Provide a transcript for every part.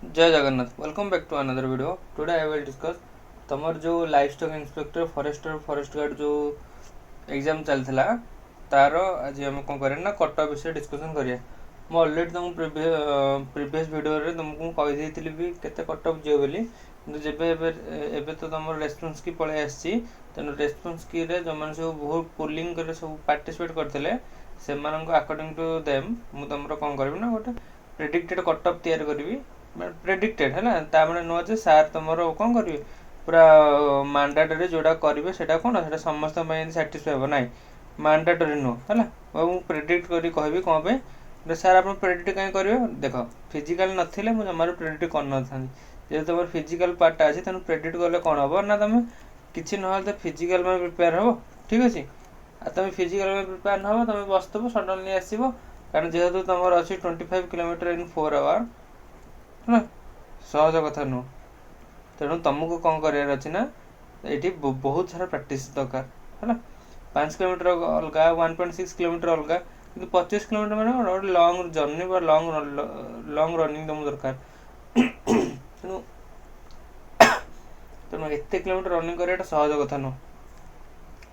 जय Jagannath welcome back to another video. Today I will discuss तमर जो livestock inspector forest guard जो exam चलता तार आज आम कौन करें कट ऑफ विषय डिस्कसन करिया। मैं ऑलरेडी तुमको प्रीवियस वीडियो रे तुमको कही भी केते कट ऑफ जीव बोली किंतु जेबे एबे तो तुम रेस्पॉन्स की पळे आसी तेनु रेस्पॉन्स की रे जो माने सब बहुत पोलिंग करे सब पार्टिसिपेट करथिले सेमानन को अकॉर्डिंग टू देम मु तुमरो कोन करबी ना गोटे प्रेडिक्टेड कट ऑफ तैयार करबी। प्रेडिक्टेड है ना तामने नुह जे सार तुम कौन करेंगे पूरा मांडाटरी जोड़ा करेंगे से कौन से समस्त साटिस्फाई हे ना मांडाटरी नुह है मुझे प्रेडिक्ट करी कहबी कौन पे सार आप प्रेडिक्ट कहीं करेंगे देख फिजिकाल नथिले मुझे जमार प्रेडिक्ट करना जेहतु तुम फिजिकाल पार्टा अच्छे तेणु प्रेडिक्ट कले कौन हम ना तुम किसी ना तो फिजिकाल में प्रिपेयर हो ठीक अच्छे तुम फिजिकाल में प्रिपेयर न हो तुम बसब सडनली आसो कारण जेहेतु तुम अच्छी 25 किलोमीटर इन 4 आवर है सहज कथा नुह तेणु तुमको कौन करार अच्छे ना ये बहुत सारा प्रैक्टिस दरकार है 5 किलोमीटर अलग 1.6 किलोमीटर अलग कि 25 किलोमीटर मैंने गोटे लंग जर्नी लंग रनिंग तुमको दरकार तेणु तेणु एत किलोमीटर रनिंग कराटा सहज कथा नुह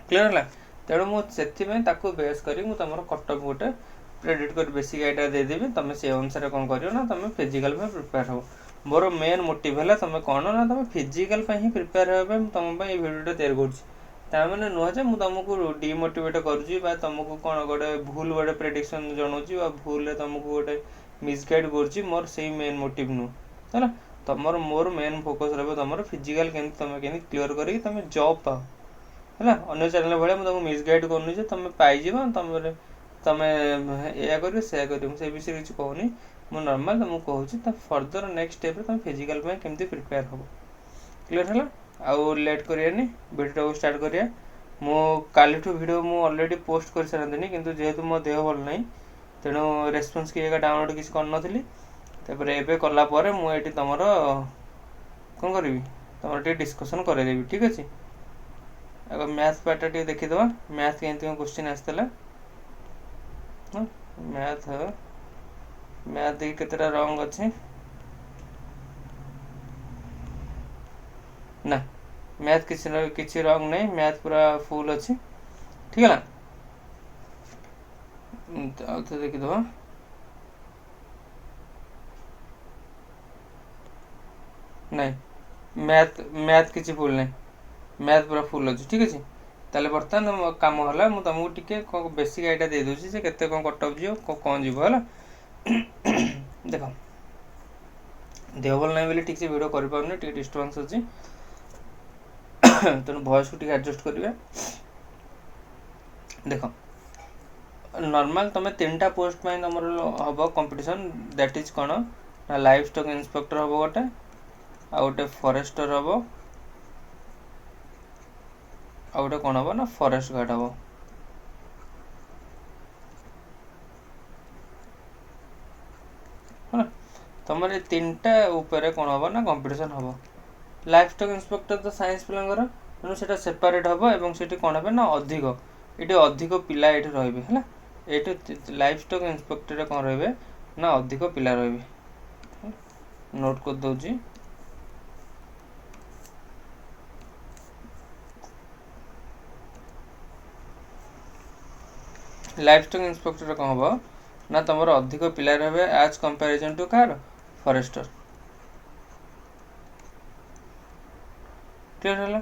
क्लीयर है तेणु मुझे बेस कर तुम कट ऑफ गोटे प्रेडिक्ट कर बेसिक आइडिया देदेवी तुम से अनुसार कौन कर ना तुम फिजिकल में प्रिपेयर हो। मोर मेन मोटिव है तुम कौन ना तुम फिजिकल ही प्रिपेयर होगा तुम ये भिडियो तैयार कर नुह जे मुझे तुमको डिमोटिवेट कर तुमको कौन गोटे भूल गोटे प्रेडिक्शन जनाऊँ भूल तुमको गोटे मिसगाइड कर मोर से मेन मोटिव नुह है तुम मोर मेन फोकस रहा तुम फिजिकल के तुम क्लीयर कर तुम जॉब पाओ है अन्य चैनल भाई मुझे तुमको मिसगाइड करनी तुम पाइज तुम तुम या कर से विषय किसी कहूनी मुझे नॉर्मल तुमको कहूँ फर्दर नेक्स्ट स्टेप तुम फिजिकल केमती प्रिपेयर हो क्लीयर है आउ लेट करानी वीडियो स्टार्ट करिया मु काली वीडियो मु ऑलरेडी पोस्ट कर सारे किंतु जेहेतु मो देह भल ना तेणु रेस्पॉन्स की डाउनलोड किसी करनी एवं कलापर मुझे तुम कौन करी तुम डिस्कसन करदेवी ठीक अच्छे। अगर मैथ पार्टा देखीद मैथ के क्वेश्चन आसला मैथ मैथ देखिए केतेटा रंग अच्छे ना मैथ किसी रंग नहीं मैथ पूरा फुल अच्छे ठीक है ना देखीद नहीं मैथ मैथ किसी फुल नहीं मैथ पूरा फुल अच्छे ठीक अच्छे ताले बर्तमान कम है मुझे तुमको टिके बेसिक आइडिया दे दूसरी से केते कौन कट ऑफ जीव कौन जीव है देख देह भल ना बोली ठीक से वीडियो कर डिस्टर्बांस अच्छी तेणु वॉइस को टी एडजस्ट करेंगे देख नॉर्मल तुम 3टा पोस्ट में तुम हम कंपटीशन दैट इज कौन ना लाइफ स्टॉक इंस्पेक्टर हम गोटे आ गोटे फॉरेस्टर हम आ गोटे कौन हम ना फॉरेस्ट गार्ड हम है तुम ये 3टा उपर कौन हम ना कंपटीशन हम लाइफ स्टॉक इंस्पेक्टर तो साइंस पिलांगर तेणु से सेपरेट हम और से कौन है ना अधिक ये अधिक पिला ये रे है ये लाइफ स्टॉक इंस्पेक्टर कौन रे ना अधिक पिला रे नोट कर दौची लाइफ स्टॉक इंस्पेक्टर कौन हम ना तुम अधिक पिला रे एज कंपेरिजन टू कार फॉरेस्टर क्लियर है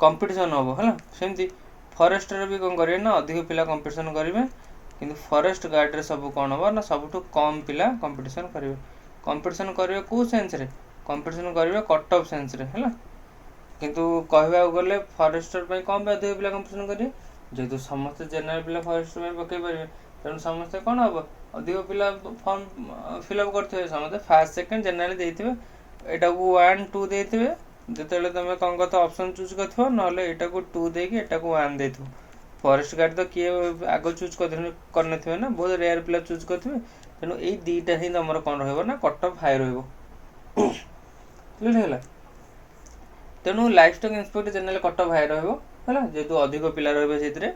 कंपटीशन हम है सेमती फॉरेस्टर भी कौन करेंगे ना अधिक पिला कंपटीशन करेंगे कि फॉरेस्ट गार्ड रे सब कौन हम ना सब कम पिला कंपटीशन करेंगे कंपटीशन करेंगे कौ सेन्स रे कंपटीशन करेंगे कट ऑफ सेन्स रे है किंतु कहवा गले फॉरेस्टर पे कौन पे अधिक पिला कंपटीशन करेंगे जेहेतु समस्त जनरल पिला फॉरेस्टर में पकई पारे तेणु समस्ते कौन हम अधिक पिला फॉर्म फिलअप करते समस्ते फास्ट सेकेंड जनरल देते यहाँ को 1 2 देते जिते तुम कौन कर ऑप्शन चूज कर ना यहाँ को 2 देकी एटा को 1 दे फॉरेस्ट गार्ड तो किए आग चूज करने ना बहुत रेयर पिला चूज करेंगे तेणु ये 2टा ही तुम कौन रहा कट ऑफ हाई क्लियर है तेणु life stock inspector general cut off high है जेहेतु अधिक पिला रे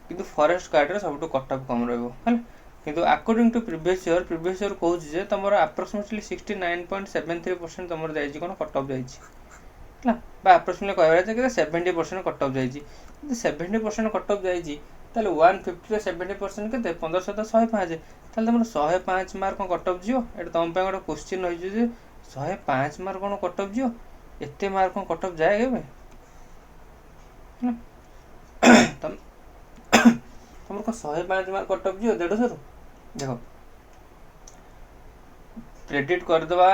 कि फॉरेस्ट गार्ड सब कट ऑफ कम रहा किंतु अकॉर्डिंग टू प्रीवियस ईयर कहूँ जे तुम अप्रोक्सीमेटली 69.73% तुम जाइए कौन कट ऑफ जाइए अप्रोक्सीमेटली कहते 70% कट ऑफ जाइए 70% कट ऑफ जाइए 150 70% के 1500 105 तुम 105 मार्क कट ऑफ जीव ये तुम गोटे क्वेश्चन रही 105 मार्क कौन कट ऑफ जीव एत मार्क कट ऑफ जाए के तुम तुमको 105 मार्क कट ऑफ जीव 150 देख प्रेडिक्ट करदेवा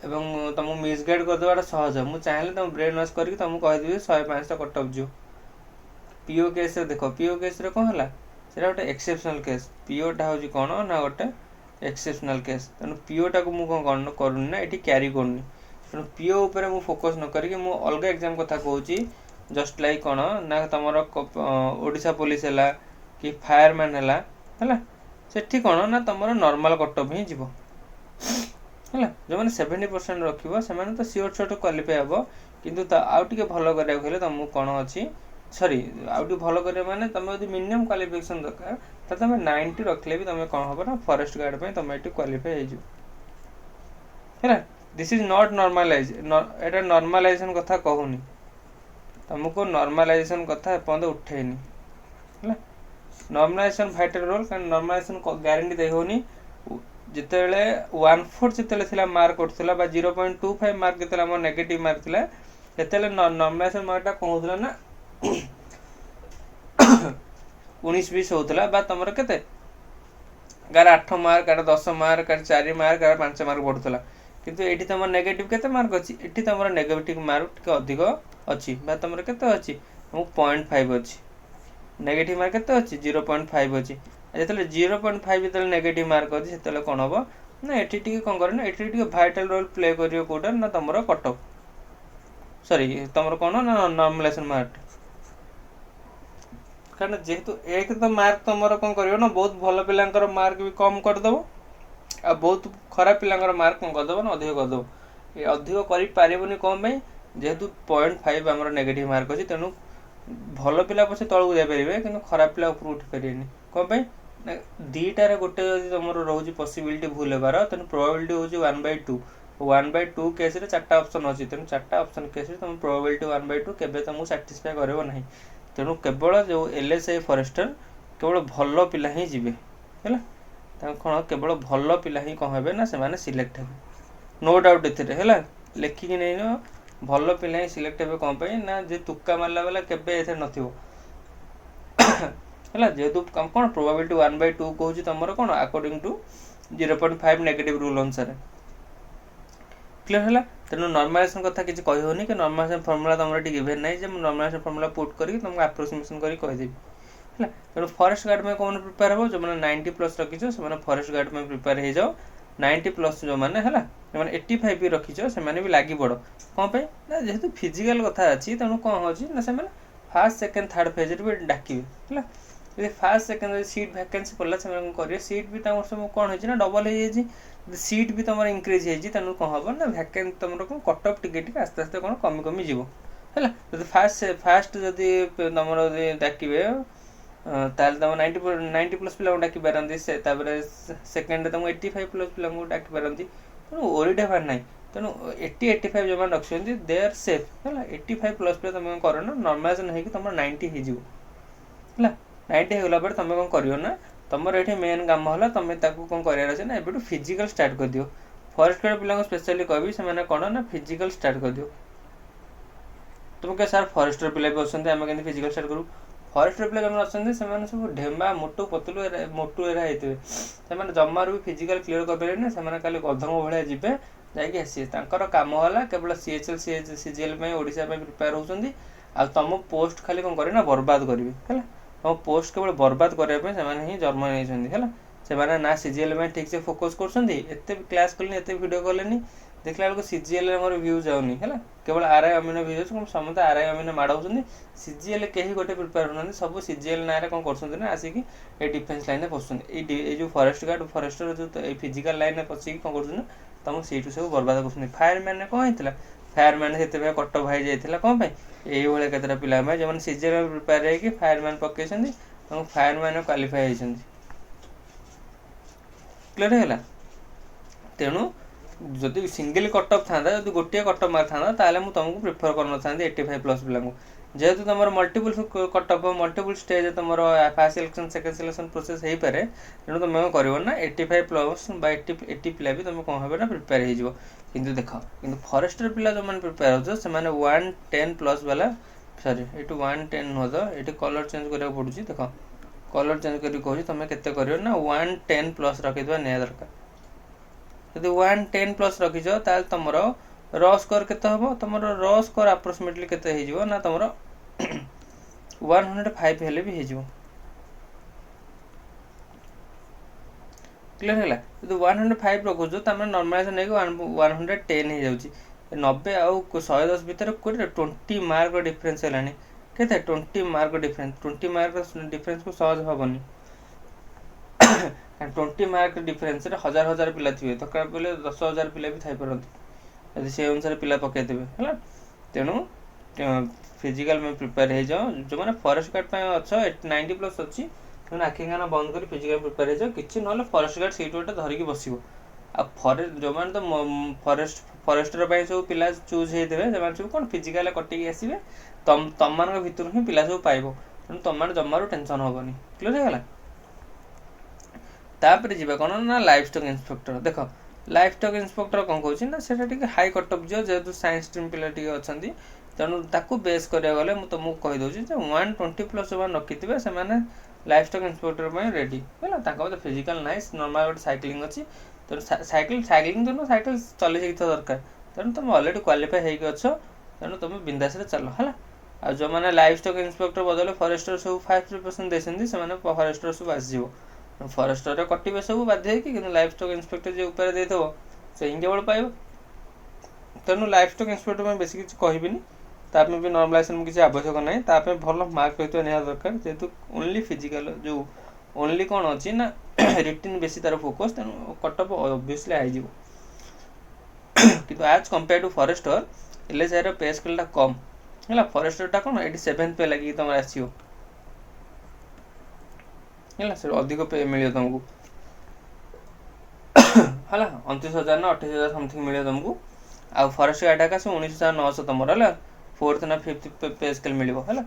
एवं तुमको मिसगाइड करदेवा सहज मुझे चाहिए तुम ब्रेन वॉश करके तुमको कहदेवी 105 कट ऑफ जीव पीओ केस देख पीओ केस कौन है से गोटे एक्सेप्शनल केस पीओटा हूँ कौन ना गोटे एक्सेप्शनल केस तेणु पीओटा को मुझे कौन करूनी ना ये क्यारी करनी तेणु पीओ उपर मुझे फोकस न करके मुझे अलग एग्जाम कथा कहूँ जस्ट लाइक कौन ना तुम ओडिशा पुलिस है कि फायरमैन है सेठी कौन ना तुम नॉर्मल कट ऑफ ही जीव है जो मैंने 70% रखिबो से तो सियोर छोट क्वालिफाई हम किंतु आउ टे भल करा तुमको कौन अच्छी सॉरी आउट भल कर माने तुम यदि मिनिमम क्वालिफिकेशन दरकार तो तुम 90 रखले भी तुम कौन हम ना फॉरेस्ट गार्ड पे तुम ये क्वालिफाई है this is not normalise Etah normalisation कथा कहूनी तुमको नॉर्मलाइजेशन कथा एपर्यंत उठेनी है नॉर्मलाइजेशन भाइटल रोल कारण नॉर्मलाइजेशन गारंटी दे होनी जिते 1/4 जिते मार्क उठला 0.25 मार्क जिते नेगेटिव मार्क थिला सेते नॉर्मलाइजेशन मार्कटा कहूला ना 19-20 होता तुम के गार 8 मार्क गार 10 मार्क गार 4 मार्क गार 5 मार्क बढ़ुला किंतु ये तुम नेगेटिव केते मार्क अच्छी ये तुम नेगेटिव मार्क टे अधिक अच्छी तुम के अच्छी तुमको 0.5 अच्छी नेगेटिव मार्क के अच्छी 0.5 अच्छी जो 0.5 जो नेगेटिव मार्क अच्छी से कौन हम ना ये कौन कर भाइटाल रोल प्ले कर कौटा ना तुम कट ऑफ सॉरी तुम कौन ना नॉर्मलाइजेशन मार्क कारण जेहेतु एक तो मार्क तुम कौन कर ना बहुत भल पिलांकर मार्क भी कम करदेव आ बहुत खराब पिलांकर मार्क कौन करदेव ना अधिक करदेव ये अधिक कर कौन जेहेतु 0.5 आम नेगेटिव मार्क अच्छी तेणु भल पिला पछे तलू जापारे कि खराब पिला ऊपर उठी पारे कौन दीटार गोटे तुम रोज पॉसिबिलिटी भूल होबार तेणु प्रोबेबिलिटी हूँ 1/2 केस 4टा ऑप्शन अच्छी तेणु 4टा ऑप्शन केस तुम प्रोबेबिलिटी 1/2 केबे तुमको सैटिस्फाई करबो नहीं तेणु केवल जो एलएसआई फॉरेस्टर केवल भल पिला ही जीवे है कौन केवल भल पिला ही कौन हे ना से सिलेक्ट हे नो डाउट ए लेखिकी नहीं न भल पिला ही सिलेक्ट हे कौन ना जे तुक्का मारला वाला केबे एथे नथिबो है जेहेतु कौन प्रोबेबिलिटी 1/2 कहूँ तुम कौन अकॉर्डिंग टू 0.5 नेगेटिव रूल अनुसार क्लियर है तेणु नॉर्मलाइजेशन कथा किसी कहूनी कि नॉर्मलाइजेशन फॉर्मूला तुम गिभेन ना जे नॉर्मलाइजेशन फॉर्मूला पुट करके तुमको अप्रोक्सीमेशन करके कहीदेवी है तेणु फॉरेस्ट गार्ड में कौन प्रिपेयर हो जो मैंने 90+ रखीच से फॉरेस्ट गार्ड में प्रिपेयर हो जाओ 90+ जो मैंने है जो 85 भी रखीच से भी लगी पड़ कौन ना जेहेतु फिजिकल कथा अच्छी तेणु कौन हो फास्ट सेकेंड थर्ड फेज भी डाकिबे है यदि फास्ट सेकेंड सीट वैकेंसी पड़ा से करेंगे सीट भी सब कौन हो डबल हो सीट भी तुम इंक्रीज हो कौन हम ना वैकेंसी तुम कौन कट ऑफ टिके आस्ते आस्ते कौन कमी कमी जीव है फास्ट जदि तुम डाकिबे ताल तुम 90+ पिला डाकी पारती सेकेंड तुम 85+ पिला डाकी पारती तेणु ओरिड हेबार ना तेणु 80-85 जो मैंने रखी दे आर सेफ है 85+ पे तुम कर ना नॉर्मलाइजेशन होगी तुम 90 है 90 होगा पर तुम कौन कर ना तुम ये मेन काम है तुम कौन करार ना एबे फिजिकल स्टार्ट कर दियो फॉरेस्ट गार्ड पिला स्पेशली कहबी से कौन ना फिजिकल स्टार्ट कर दियो तुम क्या सर फॉरेस्टर पिला भी अच्छे आम के फिजिकल स्टार्ट करूँ फॉरेस्टर पिला जो अच्छे से सब ढेमा मोटू पतलू मोटू एरा होते हैं जमार भी फिजिकल क्लीयर कर से खाली गधम भाया जीवे जाकि आसिए कम है केवल CHL CGL ओडिशा प्रिपेयर होती तुम पोस्ट खाली कौन करें ना बर्बाद करेंगे है तुम पोस्ट केवल बर्बाद करने ही जन्म नहीं से ना CGL में ठीक से फोकस करते क्लास कले एत वीडियो कले देखला बेलू CGL मोर व्यूज जाऊनी है केवल RI अमीन व्यूज समस्त RI अमीन माड़ाऊँ CGL कहीं गोटे प्रिपेयर होना सब CGL ना कौन कर आसिक डिफेन्स लाइन में पशुंट जो फॉरेस्ट गार्ड फॉरेस्टर जो फिजिकल लाइन में पशिक कौन कर तुम सीटू सब बर्बाद कर फायरमैन कौन होता फायरमैन से कट भाई जाता कौन ये केतटा पिला जो CGL प्रिपेयर हो फायरमैन पकड़ फायरमैन क्वालिफाई होती क्लियर है तेणु जदि सिंगल कट ऑफ था जब गोटे कट ऑफ मार्क था ताले मु तुमको प्रिफर करना था 85 प्लस पिला जेहेतु तुम multiple cut off multiple stage तुम first selection second selection process हो पारे तेणु तुम कर ना 85 प्लस 80 पिला भी तुम कौन है ना प्रिपेयर हो किंतु देख किंतु फॉरेस्टर पिला जो मैंने प्रिपेयर हो से 110 प्लस वाला सॉरी ये 110 नुह तो ये कलर चेंज करा पड़ू देख कलर चेंज कर कहूँ तुम केते कर ना 110 प्लस रखिदेवा निया दरकार यदि 110 प्लस रखीच ताल तुम र स्कोर केते हम तुम र स्कोर अप्रोक्सीमेटली केते हो ना तुम 105 हेले भी हो क्लियर है यदि 105 रखुच तुम नॉर्मलाइजेशन नहीं 110 हो जाऊँगी 90 आउ 110 भितर 20 मार्क डिफरेंस है केते 20 मार्क डिफरेंस 20 मार्क डिफरेंस को सहज हेनी 20 मार्क डिफरेंस हजार हजार पिला थे दरकार पड़े 10,000 पिला भी थी यदि से अनुसार पिला पकईदे है तेणु फिजिकल में प्रिपेयर हो जाओ जो मैंने फॉरेस्ट गार्ड अच्छ 90 प्लस अच्छी तेना आखि गाना बंद कर फिजिकल प्रिपेयर हो जाओ कि ना फॉरेस्ट गार्ड सीट गोटे धरिकी बस जो मैंने तो फॉरेस्टर सब पिला चूज होते सब कौन फिजिकल कटिक आसवे तुम मान भर ही पिला सब पाइब तेणु तुम जमार टेंशन हेनी क्लियर है तापर जी कौन ना लाइफ स्टॉक इंस्पेक्टर देख लाइफ स्टॉक इंस्पेक्टर कौन कहूँ ना से हाई कटअप जो जेहतु साइंस स्ट्रीम पिला अच्छे तेणु ताकू बेस करा गले मुझे तुमको कहीदे 120 प्लस जो रखी से लाइफ स्टॉक इंस्पेक्टर रेडी है फिजिकल नाइस नॉर्मल गोटे साइक्लिंग अच्छी तेणु साइक्लिंग तो साइकिल चल दरकार तेणु तुम अलरेडी क्वालिफाई होगी तेणु तुम बिंदास चल है आ जो मैंने लाइफ स्टॉक इंस्पेक्टर बदले फॉरेस्टर सब 5 प्रिपरेशन देते फॉरेस्टर सब आसो फॉरेस्टर कटे सब बाध्य कि लाइफ स्टॉक इंस्पेक्टर जो ऊपर देदेव से ही केवल पाइब तेणु लाइफ स्टॉक इंस्पेक्टर में बेसी किसी कहबिनी ताप भी नॉर्मलाइजेशन किसी आवश्यक ना ताप भल मार्क होता निहा दरकार जेहेतु ओनली फिजिकल जो ओनली कौन अच्छी ना रिटिन बेसी तार फोकस तेणु कटअप ऑब्वियसली आई कि आज कंपेयर टू फॉरेस्टर एलएसआई पे स्केल कम है फॉरेस्टर कौन ये 7th पे लगी तुम आसो है अधिक पे मिले तुमको है 29,000 ना 28,000 समथिंग मिले तुमको आ फॉरेस्ट गार्ड आका 19,900 तुम है 4th ना 5th पे स्केल मिले है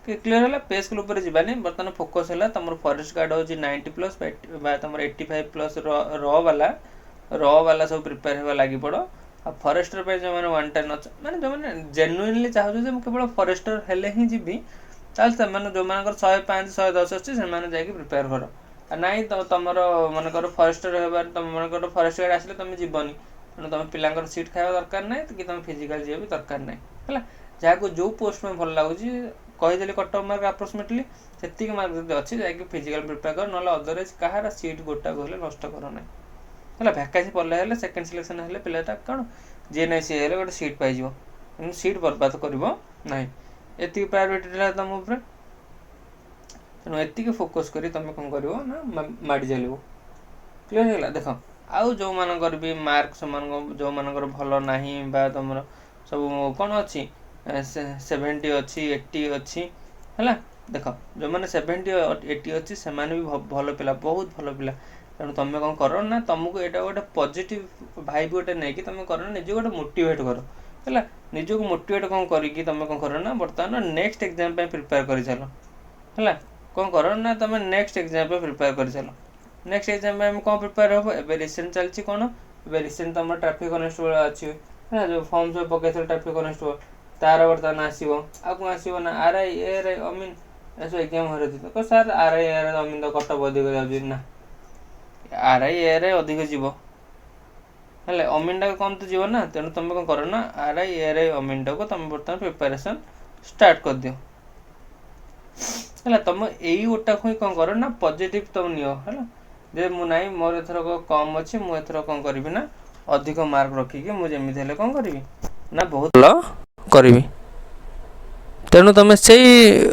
क्लियर है पे स्केल ऊपर जानी बर्तमान फोकस है तुम फॉरेस्ट गार्ड हो 90 प्लस तुम 85 प्लस र वाला सब प्रिपेयर होगा लगी पड़ आ फॉरेस्टर पे जो मैंने 110 माने जो मैंने जेन्युइनली चाहूँ जो केवल फॉरेस्टर हेले ही जीवी ताल से जो मान 105 110 अच्छे से प्रिपेयर कर ना तो तुम मनकर फॉरेस्टर होबार तुम मनकर फॉरेस्ट गार्ड आसले तुम जीवनी तेणु तुम पिला सीट खावा दरकार ना कि तुम फिजिकल जी भी दरकार ना है जहाँ जो पोस्ट में भल लगुच कहीदेली कट ऑफ मार्क अप्रोक्सीमेटली से मार्क जब अच्छी जाकि फिजिकल प्रिपेयर कर ना अदरवाइज कहार सीट गोटा को नष्ट कर ना है भैकेंसी पड़े सेकेंड सिलेक्शन है पिलाटा कौन जी ना सी गोटे सीट पाइज सीट बर्बाद कर ना ये प्रायोरिटी तुम उपर तेणु ये फोकस कर तुम कौन कर ना माड़ी चलो क्लियर है देख आउ जो मानकर भी मार्क जो मानकर भल ना तुम सब कौन अच्छी 70 अच्छी 80 अच्छी है देख जो मैंने 70 80 अच्छी से भी भल पिला बहुत भल पिला तेणु तुम कौन कर ना तुमको यहाँ गोटे पॉजिटिव भाइब गोटे नहीं कि तुम कर निज गोटे मोटिवेट कर है निज को मोटिवेट कौन करके तुम कौन कर ना बर्तमान नेक्स्ट एग्जाम प्रिपेयर कर चल है कौन कर ना तुम नेक्स्ट एग्जाम प्रिपेयर कर चल नेक्स्ट एग्जाम में कौन प्रिपेयर हम ए रिसेंट चलती कौन ए रिसेंट तुम ट्राफिक कनेस्टेबल अच्छी है जो फॉर्म सब पकई ट्राफिक कनेस्टेबल तार बर्तमान आसो आ कौन आसो ना आरआई एआरआई अमीन ऐसा एग्जाम हो रही तो सर आरआई एआरआई अमीन तो कटअप अधिक जाऊँगी ना आरआई एआरआई अधिक जीव है अमीन टा कम तो जीव ना तेणु तुम कौन कर ना आरआई एआरआई अमीन टा को तुम बर्तमान प्रिपेरेसन स्टार्ट कर दियो है तुम यही गोटा को कौन कर ना पॉजिटिव तुम नियो है जे मु नाई मोर एथर कम अच्छी मुझे एथर कौन करी ना अधिक मार्क रखिकी मुझे कौन करी ना बहुत भल करी तेणु तुम से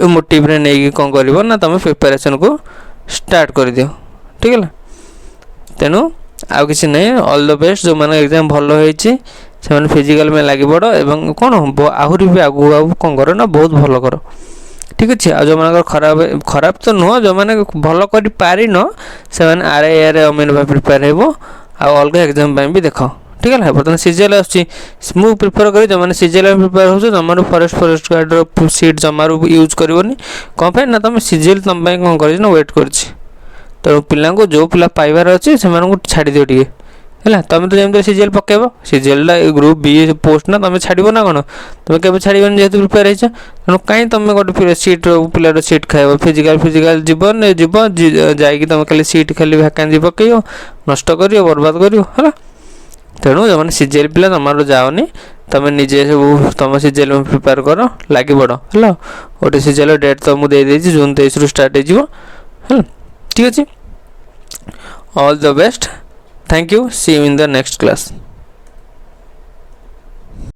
मोटिव रे नहीं कौन कर ना तुम प्रिपेरेसन को स्टार्ट कर दियो ठीक है तेणु आउ किसी नहीं ऑल द बेस्ट जो मैंने एग्जाम भल होती फिजिकल में लगी पड़ एवं कौन आहरी भी आगू आगू कौन कर ना बहुत भल कर ठीक अच्छे आ जो मन खराब खराब तो नुह जो मैंने भल कर पारिन से आरआई अमीन प्रिपेयर हो अलग एग्जाम भी देख ठीक है बर्तमान सीजीएल आसुच्छी मु प्रिफर करी जो मैंने सीजीएल प्रिपेयर हो जमार फॉरेस्ट गार्ड सीट जमार यूज करनी कौन पे ना तुम सीजीएल तुम कौन कर वेट कर तेणु पिला जो पिला पाइबार अच्छे से छाड़ दियो टे है तुम तो जमी सीजीएल पकेब सीजीएल ग्रुप बी पोस्ट ना तुम छाड़ ना कौन तुम के छाड़न जेहतु प्रिपेयर हो तेणु कहीं तुम गोटे सीट पिलार सीट खाइब फिजिकाल जीवन जीव जाकि तुम खाली सीट खाली भैकेंसी पकड़ नष्ट कर बर्बाद कर तेणु जो मैंने सीजीएल पिला तुम जाओनी तुम निजे सब तुम सीजीएल में प्रिपेयर कर लगे पड़ है गोटे सीजीएल डेट तो मुझे देदेजी जून 23 स्टार्ट हो ठीक अच्छे all the best thank you see you in the next class.